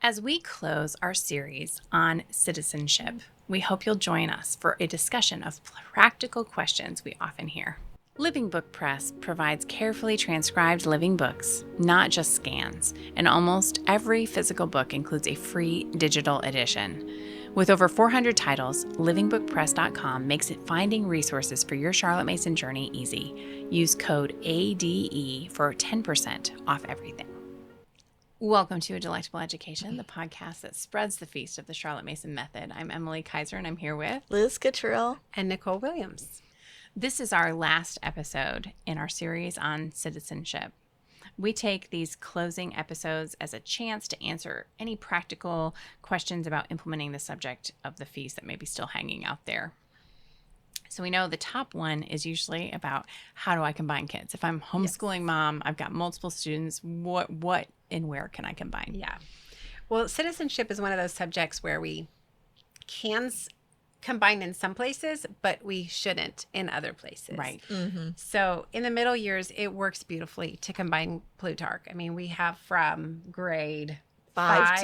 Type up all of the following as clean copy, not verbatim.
As we close our series on citizenship, we hope you'll join us for a discussion of practical questions we often hear. Living Book Press provides carefully transcribed living books, not just scans, and almost every physical book includes a free digital edition. With over 400 titles, livingbookpress.com makes it finding resources for your Charlotte Mason journey easy. Use code ADE for 10% off everything. Welcome to A Delectable Education, the podcast that spreads the feast of the Charlotte Mason method. I'm Emily Kaiser, and I'm here with Liz Cottrell and Nicole Williams. This is our last episode in our series on citizenship. We take these closing episodes as a chance to answer any practical questions about implementing the subject of the feast that may be still hanging out there. So we know the top one is usually about how do I combine kids? If I'm homeschooling mom, I've got multiple students, what and where can I combine? Yeah. Well, citizenship is one of those subjects where we can combine in some places, but we shouldn't in other places. Right. Mm-hmm. So in the middle years, it works beautifully to combine Plutarch. I mean, we have from grade 5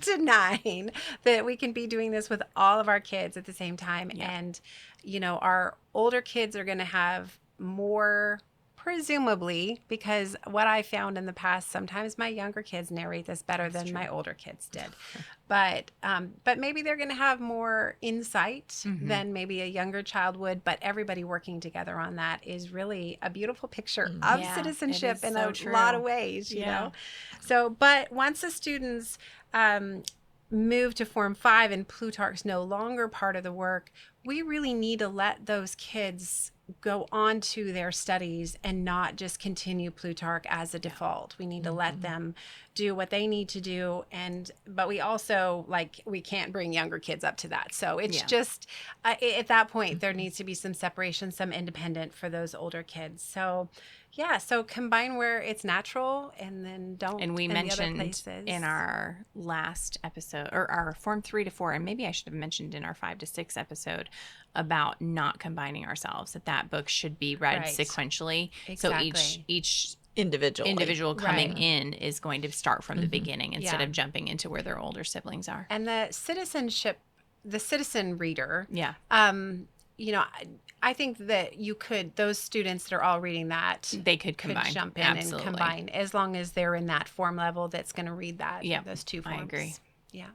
to 9 that we can be doing this with all of our kids at the same time. Yeah. And, you know, our older kids are going to have more, presumably, because what I found in the past, sometimes my younger kids narrate this better than my older kids did. But maybe they're going to have more insight than maybe a younger child would. But everybody working together on that is really a beautiful picture of citizenship in a lot of ways, you know. So, but once the students move to Form 5 and Plutarch's no longer part of the work, we really need to let those kids go on to their studies and not just continue Plutarch as a default. We need to let them do what they need to do, but we also, we can't bring younger kids up to that. So it's just at that point there needs to be some separation, some independent for those older kids. So so combine where it's natural, and then don't. And we mentioned in our last episode, or our Form 3 to 4, and maybe I should have mentioned in our 5 to 6 episode about not combining ourselves, that book should be read sequentially. Exactly. So each individual coming in is going to start from the beginning instead of jumping into where their older siblings are. And the citizen reader. Yeah. You know, I think that those students that are all reading that, they could combine. Jump in and combine, as long as they're in that form level that's going to read that. Yeah, those two forms. I agree. Yeah.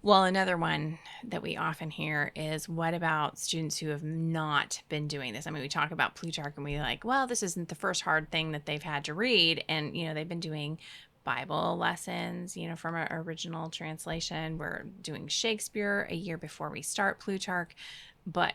Well, another one that we often hear is, what about students who have not been doing this? I mean, we talk about Plutarch and we're like, well, this isn't the first hard thing that they've had to read. And, you know, they've been doing Bible lessons, you know, from our original translation. We're doing Shakespeare a year before we start Plutarch.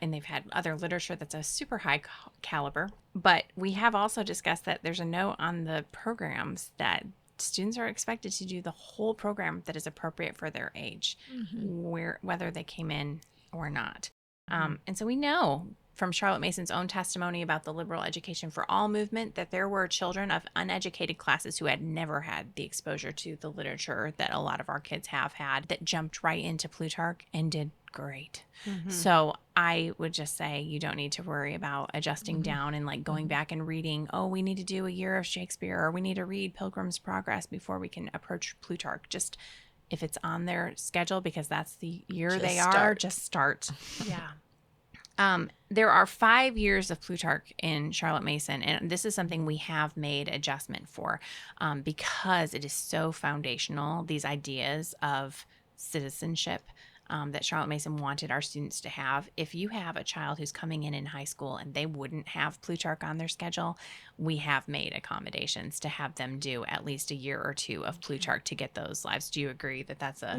And they've had other literature that's a super high caliber. But we have also discussed that there's a note on the programs that students are expected to do the whole program that is appropriate for their age, whether they came in or not. And so we know from Charlotte Mason's own testimony about the liberal education for all movement that there were children of uneducated classes who had never had the exposure to the literature that a lot of our kids have had, that jumped right into Plutarch and did great. So I would just say you don't need to worry about adjusting down and going back and reading, we need to do a year of Shakespeare, or we need to read Pilgrim's Progress before we can approach Plutarch. Just if it's on their schedule, because that's the year just start. Yeah. There are 5 years of Plutarch in Charlotte Mason, and this is something we have made adjustment for because it is so foundational, these ideas of citizenship that Charlotte Mason wanted our students to have. If you have a child who's coming in high school and they wouldn't have Plutarch on their schedule, we have made accommodations to have them do at least a year or two of Plutarch to get those lives. Do you agree that that's a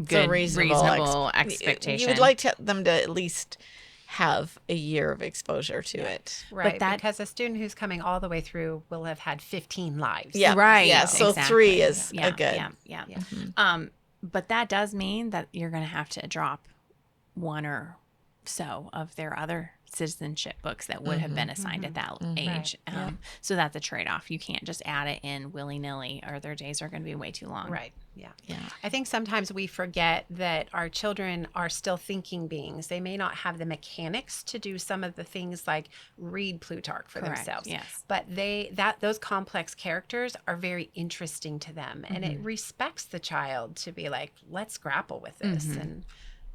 good, reasonable expectation? You would like them to at least have a year of exposure to it. Right, because a student who's coming all the way through will have had 15 lives. Yeah, right. Yeah, so exactly. 3 is a good. Yeah. But that does mean that you're going to have to drop one or so of their other citizenship books that would have been assigned at that age. Right. Yeah. So that's a trade-off. You can't just add it in willy-nilly, or their days are going to be way too long. Right. Yeah. Yeah. I think sometimes we forget that our children are still thinking beings. They may not have the mechanics to do some of the things like read Plutarch for Correct, themselves. yes. But those complex characters are very interesting to them, and it respects the child to be like, let's grapple with this. And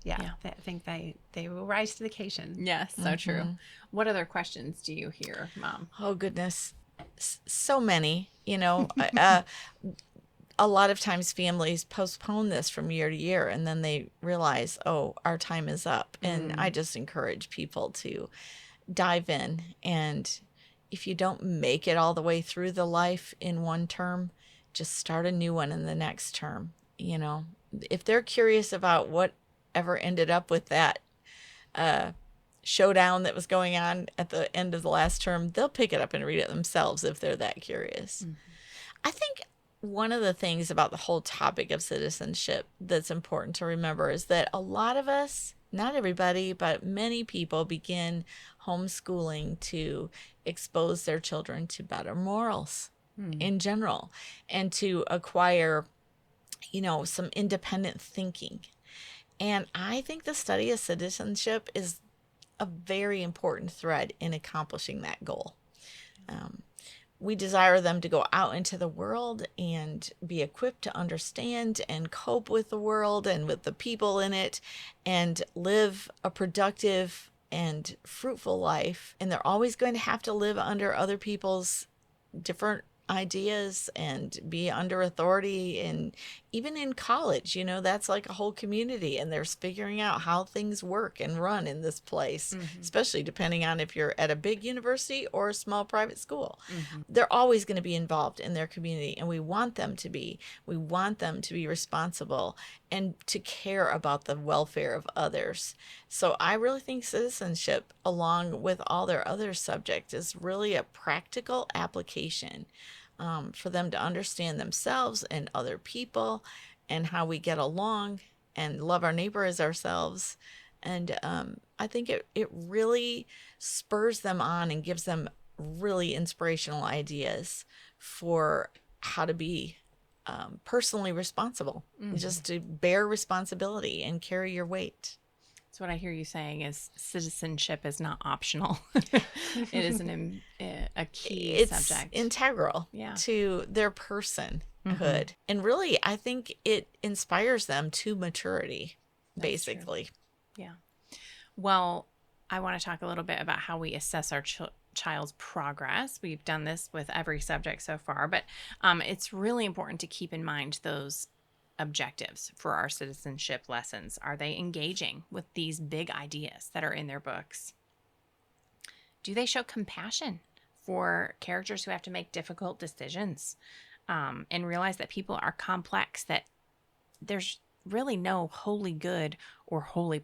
Yeah. I think they will rise to the occasion. Yes, so true. What other questions do you hear, Mom? Oh, goodness. So many, a lot of times families postpone this from year to year, and then they realize, oh, our time is up. And I just encourage people to dive in. And if you don't make it all the way through the life in one term, just start a new one in the next term. If they're curious about whatever ended up with that showdown that was going on at the end of the last term, they'll pick it up and read it themselves if they're that curious. I think one of the things about the whole topic of citizenship that's important to remember is that a lot of us, not everybody, but many people begin homeschooling to expose their children to better morals in general, and to acquire, some independent thinking. And I think the study of citizenship is a very important thread in accomplishing that goal. We desire them to go out into the world and be equipped to understand and cope with the world and with the people in it, and live a productive and fruitful life. And they're always going to have to live under other people's different ideas and be under authority. And even in college, that's like a whole community, and they're figuring out how things work and run in this place, especially depending on if you're at a big university or a small private school. They're always going to be involved in their community, and we want them to be. We want them to be responsible and to care about the welfare of others. So I really think citizenship, along with all their other subjects, is really a practical application for them to understand themselves and other people, and how we get along and love our neighbor as ourselves. And I think it really spurs them on and gives them really inspirational ideas for how to be personally responsible, just to bear responsibility and carry your weight. So what I hear you saying is citizenship is not optional. It is a key subject. It's integral to their personhood. And really, I think it inspires them to maturity, basically. True. Yeah. Well, I want to talk a little bit about how we assess our child's progress. We've done this with every subject so far, but it's really important to keep in mind those objectives for our citizenship lessons. Are they engaging with these big ideas that are in their books? Do they show compassion for characters who have to make difficult decisions, and realize that people are complex, that there's really no wholly good or wholly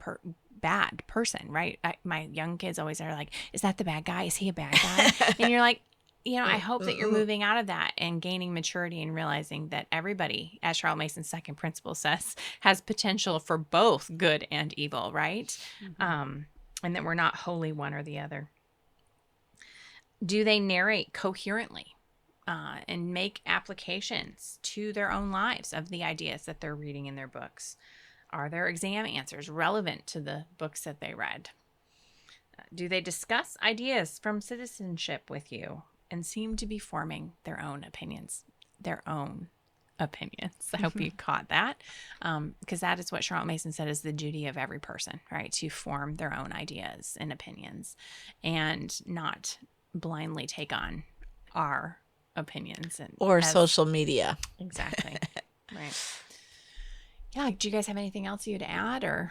bad person, right? My young kids always are like, is that the bad guy? Is he a bad guy? And you're like, I hope that you're moving out of that and gaining maturity and realizing that everybody, as Charlotte Mason's second principle says, has potential for both good and evil, right? And that we're not wholly one or the other. Do they narrate coherently and make applications to their own lives of the ideas that they're reading in their books? Are their exam answers relevant to the books that they read? Do they discuss ideas from citizenship with you and seem to be forming their own opinions? I hope you caught that, because that is what Charlotte Mason said is the duty of every person, right? To form their own ideas and opinions and not blindly take on our opinions. Or social media. Exactly. Right. Yeah. Do you guys have anything else you'd add, or?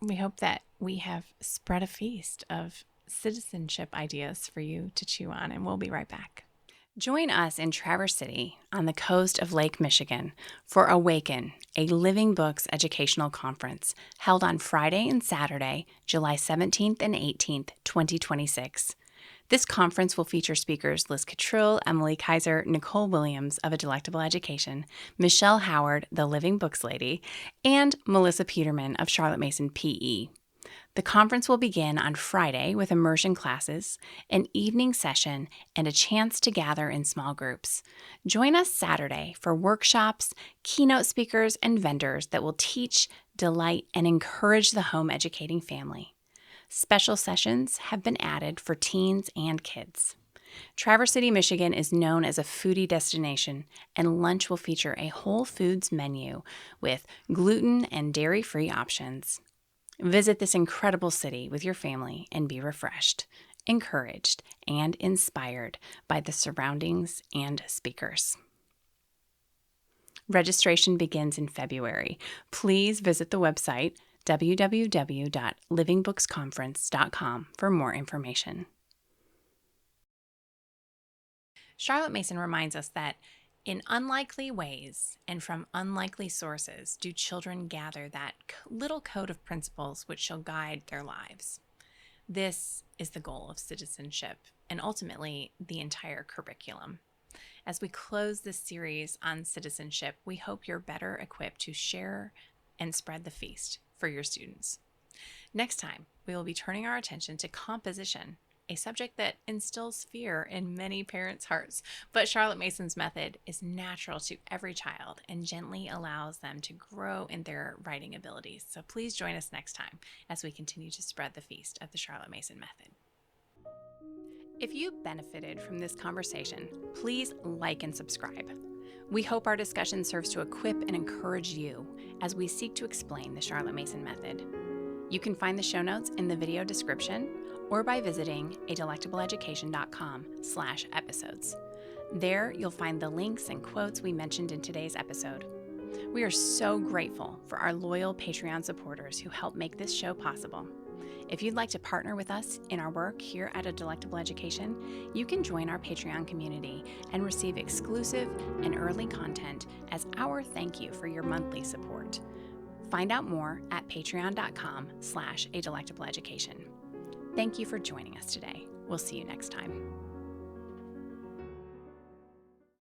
We hope that we have spread a feast of citizenship ideas for you to chew on, and we'll be right back. Join us in Traverse City on the coast of Lake Michigan for Awaken, a Living Books educational conference held on Friday and Saturday, July 17th and 18th, 2026. This conference will feature speakers Liz Cottrill, Emily Kaiser, Nicole Williams of A Delectable Education, Michelle Howard, the Living Books Lady, and Melissa Peterman of Charlotte Mason PE. The conference will begin on Friday with immersion classes, an evening session, and a chance to gather in small groups. Join us Saturday for workshops, keynote speakers, and vendors that will teach, delight, and encourage the home educating family. Special sessions have been added for teens and kids. Traverse City, Michigan is known as a foodie destination, and lunch will feature a whole foods menu with gluten and dairy-free options. Visit this incredible city with your family and be refreshed, encouraged, and inspired by the surroundings and speakers. Registration begins in February. Please visit the website www.livingbooksconference.com for more information. Charlotte Mason reminds us that in unlikely ways and from unlikely sources do children gather that little code of principles which shall guide their lives. This is the goal of citizenship and ultimately the entire curriculum. As we close this series on citizenship, we hope you're better equipped to share and spread the feast for your students. Next time, we will be turning our attention to composition, a subject that instills fear in many parents' hearts, but Charlotte Mason's method is natural to every child and gently allows them to grow in their writing abilities. So please join us next time as we continue to spread the feast of the Charlotte Mason method. If you benefited from this conversation, please like and subscribe. We hope our discussion serves to equip and encourage you as we seek to explain the Charlotte Mason method. You can find the show notes in the video description or by visiting adelectableeducation.com/episodes. There, you'll find the links and quotes we mentioned in today's episode. We are so grateful for our loyal Patreon supporters who help make this show possible. If you'd like to partner with us in our work here at A Delectable Education, you can join our Patreon community and receive exclusive and early content as our thank you for your monthly support. Find out more at patreon.com/adelectableeducation. Thank you for joining us today. We'll see you next time.